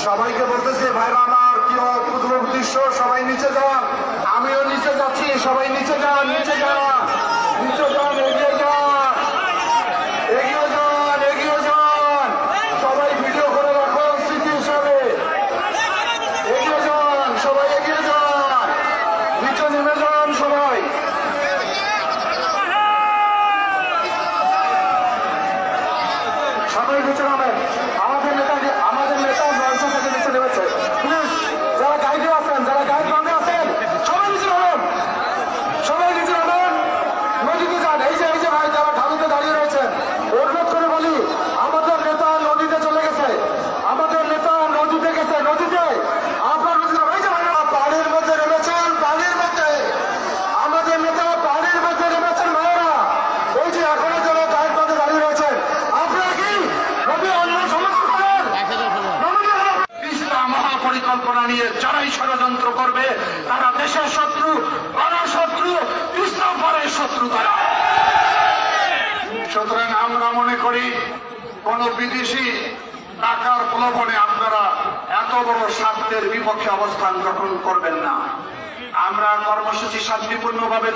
সবাইকে বলতেছে ভাইরা আমার কি অদ্ভুত দৃশ্য, সবাই নিচে যান, আমিও নিচে যাচ্ছি, সবাই নিচে যান, নিচে যান, নিচে যান, এগিয়ে যান, এগিয়ে যান, এগিয়ে যান, সবাই ভিডিও করে রাখুন স্মৃতি হিসাবে। এগিয়ে যান, সবাই এগিয়ে যান, নিচে নেমে যান সবাই। সবাই নিচে নামেন। আমাদের নেতা মঞ্চ থেকে নিচে নেমেছে। প্লিজ যারা গাইডে আছেন, যারা গাইড বান্ধে আছেন, সবাই নিচে নামেন, সবাই নিচে নামেন, নদীতে যান। এই যে ভাই যারা ঢালুতে দাঁড়িয়ে রয়েছেন, অনুরোধ করে বলি আমাদের নেতা নদীতে চলে গেছে, আমাদের নেতা নদীতে গেছে, নদীতে আপনার নদীতে এই যে ভাইরা পানির মধ্যে নেমেছেন, পানির মধ্যে আমাদের নেতা পানির মধ্যে নেমেছেন ভাইয়েরা। এই যে এখনো যারা গাইড বান্ধে দাঁড়িয়ে রয়েছেন, আপনারা কি নদী অন্য সমস্ত করেন? মহাপরিকল্পনা নিয়ে যারাই ষড়যন্ত্র করবে তারা দেশের শত্রু, গণশত্রু, কৃষ্ণপরের শত্রু তারা। সুতরাং আমরা মনে করি কোন বিদেশি টাকার প্রলোভনে আপনারা এত বড় স্বার্থের বিপক্ষে অবস্থান গ্রহণ করবেন না। আমরা কর্মসূচি শান্তিপূর্ণভাবে